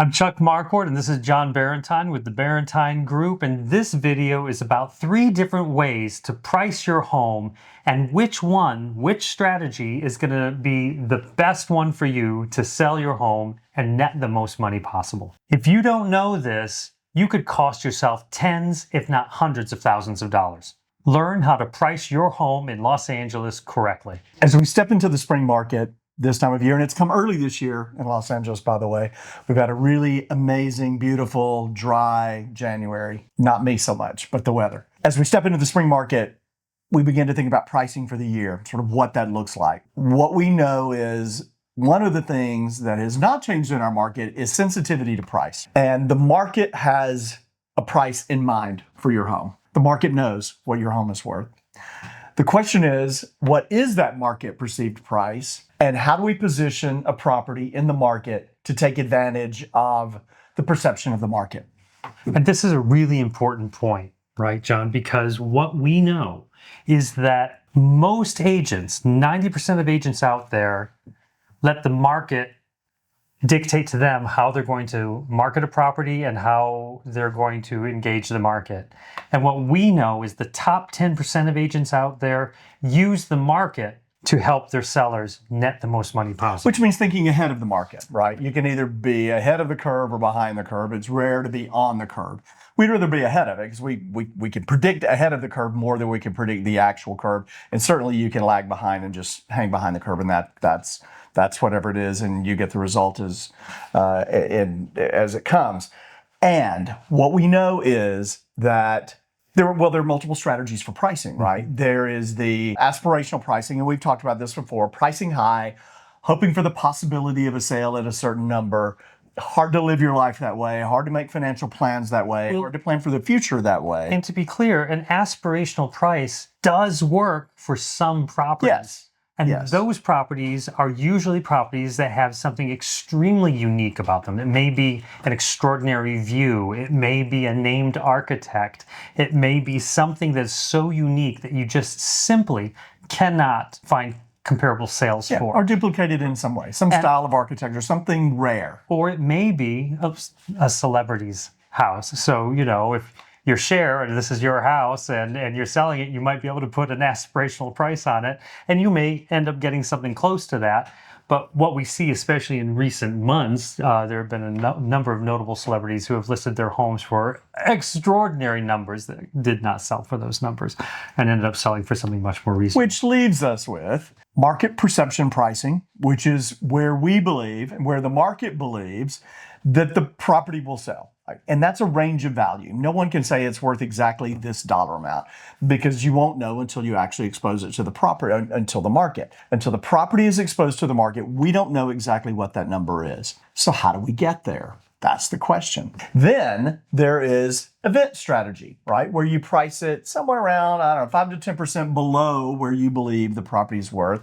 I'm Chuck Marquardt, and this is John Barrentine with the Barrentine Group, and this video is about 3 different ways to price your home and which strategy is going to be the best one for you to sell your home and net the most money possible. If you don't know this, you could cost yourself tens, if not hundreds of thousands of dollars. Learn how to price your home in Los Angeles correctly. As we step into the spring market this time of year, and it's come early this year in Los Angeles, by the way, we've had a really amazing, beautiful, dry January. Not me so much, but the weather. As we step into the spring market, we begin to think about pricing for the year, sort of what that looks like. What we know is one of the things that has not changed in our market is sensitivity to price. And the market has a price in mind for your home. The market knows what your home is worth. The question is, what is that market perceived price? And how do we position a property in the market to take advantage of the perception of the market? And this is a really important point, right, John? Because what we know is that most agents, 90% of agents out there, let the market dictate to them how they're going to market a property and how they're going to engage the market. And what we know is the top 10% of agents out there use the market to help their sellers net the most money possible. Which means thinking ahead of the market, right? You can either be ahead of the curve or behind the curve. It's rare to be on the curve. We'd rather be ahead of it because we can predict ahead of the curve more than we can predict the actual curve. And certainly you can lag behind and just hang behind the curve, and that's whatever it is, and you get the result as it comes. And what we know is that there are multiple strategies for pricing, right? There is the aspirational pricing, and we've talked about this before, pricing high, hoping for the possibility of a sale at a certain number. Hard to live your life that way, hard to make financial plans that way, hard to plan for the future that way. And to be clear, an aspirational price does work for some properties. Yes. And those properties are usually properties that have something extremely unique about them. It may be an extraordinary view. It may be a named architect. It may be something that's so unique that you just simply cannot find comparable sales for. Or duplicated in some way, some style of architecture, something rare. Or it may be a celebrity's house. So, if your share, and this is your house, and you're selling it, you might be able to put an aspirational price on it, and you may end up getting something close to that. But what we see, especially in recent months, there have been a number of notable celebrities who have listed their homes for extraordinary numbers that did not sell for those numbers and ended up selling for something much more reasonable. Which leaves us with market perception pricing, which is where we believe and where the market believes that the property will sell. And that's a range of value. No one can say it's worth exactly this dollar amount because you won't know until you actually expose it to the property, until the market. Until the property is exposed to the market, we don't know exactly what that number is. So how do we get there? That's the question. Then there is event strategy, right? Where you price it somewhere around, 5 to 10% below where you believe the property is worth.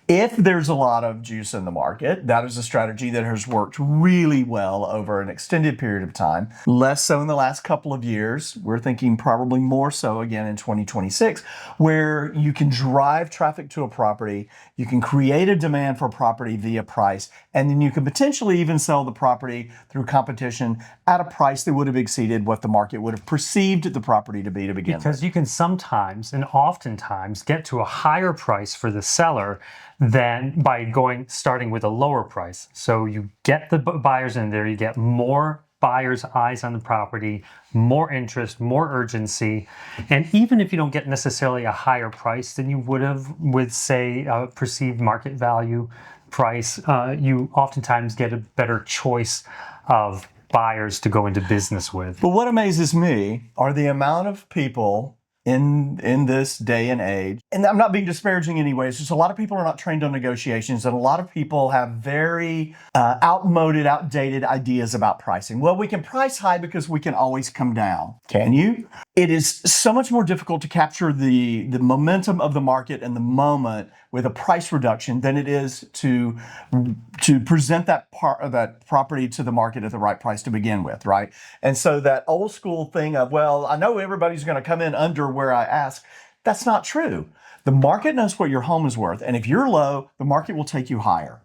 If there's a lot of juice in the market, that is a strategy that has worked really well over an extended period of time. Less so in the last couple of years. We're thinking probably more so again in 2026, where you can drive traffic to a property, you can create a demand for a property via price, and then you can potentially even sell the property through competition at a price that would have exceeded what the market would have perceived the property to be to begin with. Because you can sometimes and oftentimes get to a higher price for the seller than by starting with a lower price. So you get the buyers in there, you get more buyers' eyes on the property, more interest, more urgency. And even if you don't get necessarily a higher price than you would have with, say, a perceived market value price, you oftentimes get a better choice of buyers to go into business with. But what amazes me are the amount of people in this day and age, and I'm not being disparaging anyway, it's just a lot of people are not trained on negotiations, and a lot of people have very outdated ideas about pricing. Well, we can price high because we can always come down. Can you? It is so much more difficult to capture the momentum of the market and the moment with a price reduction than it is to present that property to the market at the right price to begin with, right? And so that old school thing of, well, I know everybody's going to come in under where I ask, that's not true. The market knows what your home is worth, and if you're low, the market will take you higher.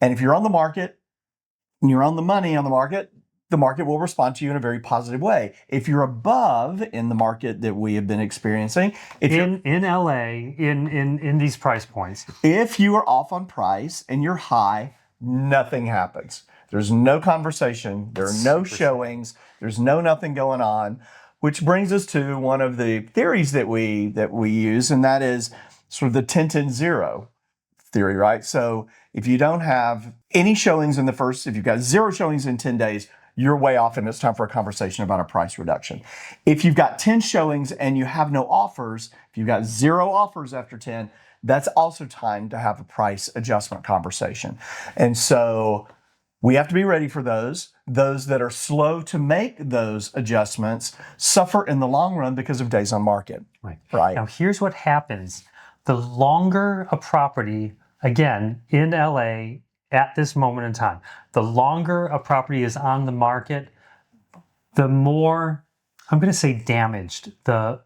And if you're on the market, and you're on the money on the market, the market will respond to you in a very positive way. If you're above in the market that we have been experiencing, in LA, in these price points, if you are off on price and you're high, nothing happens. There's no conversation. There are no showings. There's nothing going on, which brings us to one of the theories that we use, and that is sort of the 10-10-0 theory, right? So if you don't have any showings in the first, if you've got 0 showings in 10 days, you're way off and it's time for a conversation about a price reduction. If you've got 10 showings and you have no offers, if you've got 0 offers after 10, that's also time to have a price adjustment conversation. And so we have to be ready for those. Those that are slow to make those adjustments suffer in the long run because of days on market. Right. Now, here's what happens. The longer a property, again, in LA at this moment in time, the longer a property is on the market, the more, I'm going to say, damaged the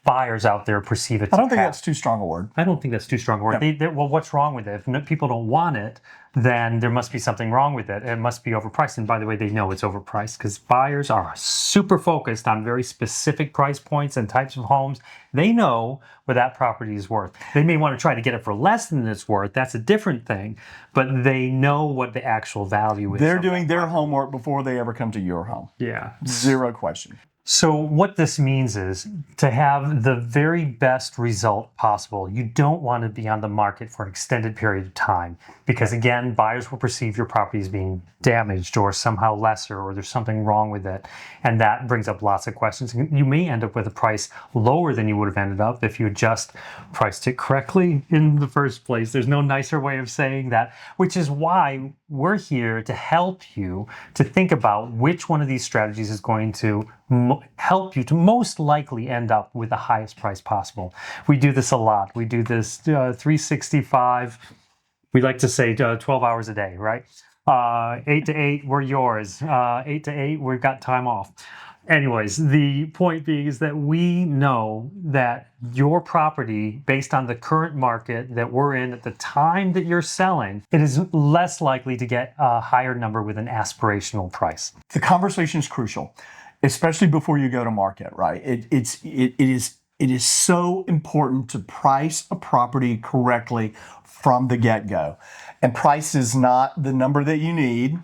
buyers out there perceive it to I don't think have. that's too strong a word. I don't think that's too strong a word. Yeah. Well, what's wrong with it? If people don't want it, then there must be something wrong with it. It must be overpriced. And by the way, they know it's overpriced because buyers are super focused on very specific price points and types of homes. They know what that property is worth. They may want to try to get it for less than it's worth. That's a different thing. But they know what the actual value is. They're doing their homework before they ever come to your home. Yeah. 0 question. So what this means is to have the very best result possible, you don't want to be on the market for an extended period of time because, again, buyers will perceive your property as being damaged or somehow lesser or there's something wrong with it. And that brings up lots of questions. You may end up with a price lower than you would have ended up if you had just priced it correctly in the first place. There's no nicer way of saying that, which is why we're here to help you to think about which one of these strategies is going to help you to most likely end up with the highest price possible. We do this a lot. We do this 365. We like to say 12 hours a day, right? 8 to 8, we're yours. 8 to 8, we've got time off. Anyways, the point being is that we know that your property, based on the current market that we're in at the time that you're selling, it is less likely to get a higher number with an aspirational price. The conversation is crucial, especially before you go to market, right? It is so important to price a property correctly from the get-go. And price is not the number that you need.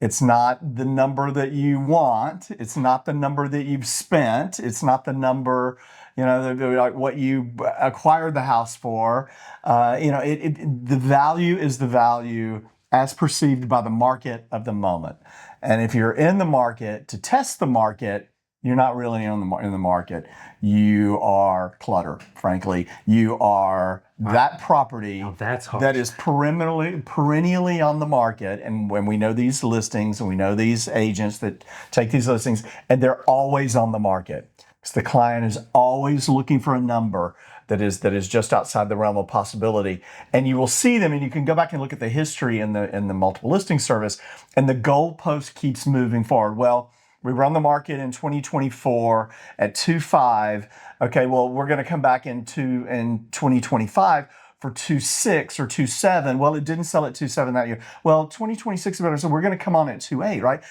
It's not the number that you want. It's not the number that you've spent. It's not the number, like what you acquired the house for. The value is the value as perceived by the market of the moment. And if you're in the market to test the market, you're not really in the market. You are clutter, frankly. You are that property that is perennially on the market. And when we know these listings and we know these agents that take these listings, and they're always on the market. Because the client is always looking for a number that is just outside the realm of possibility. And you will see them, and you can go back and look at the history in the multiple listing service, and the goalpost keeps moving forward. Well, we were on the market in 2024 at 2.5. Okay, well, we're going to come back in 2025 for 2.6 or 2.7. Well, it didn't sell at 2.7 that year. Well, 2026 is better, so we're going to come on at 2.8, right?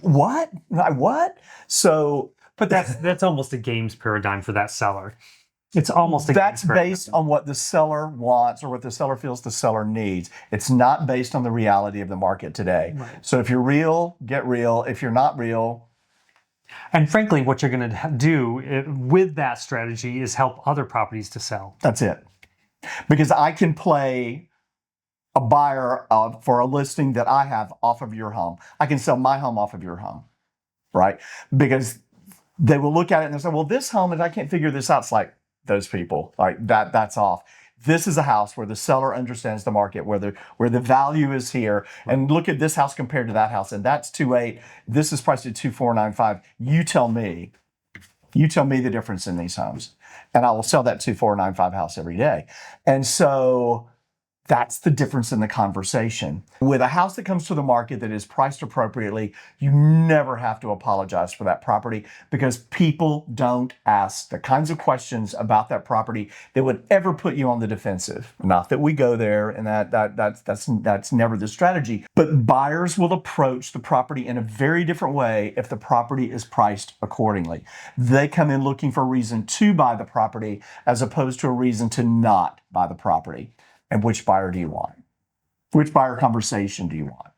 What? So, but that's almost a games paradigm for that seller. It's almost that's based on what the seller wants or what the seller feels the seller needs. It's not based on the reality of the market today. Right. So if you're real, get real. If you're not real. And frankly, what you're going to do with that strategy is help other properties to sell. That's it. Because I can play a buyer for a listing that I have off of your home. I can sell my home off of your home, right? Because they will look at it and they'll say, well, this home, and I can't figure this out. It's like, those people, like that's off. This is a house where the seller understands the market, where the value is here. And look at this house compared to that house, and that's 2.8. This is priced at 2.495. You tell me the difference in these homes, and I will sell that 2.495 house every day. And so That's the difference in the conversation. With a house that comes to the market that is priced appropriately, you never have to apologize for that property because people don't ask the kinds of questions about that property that would ever put you on the defensive. Not that we go there, and that's never the strategy. But buyers will approach the property in a very different way if the property is priced accordingly. They come in looking for a reason to buy the property as opposed to a reason to not buy the property. And which buyer do you want? Which buyer conversation do you want?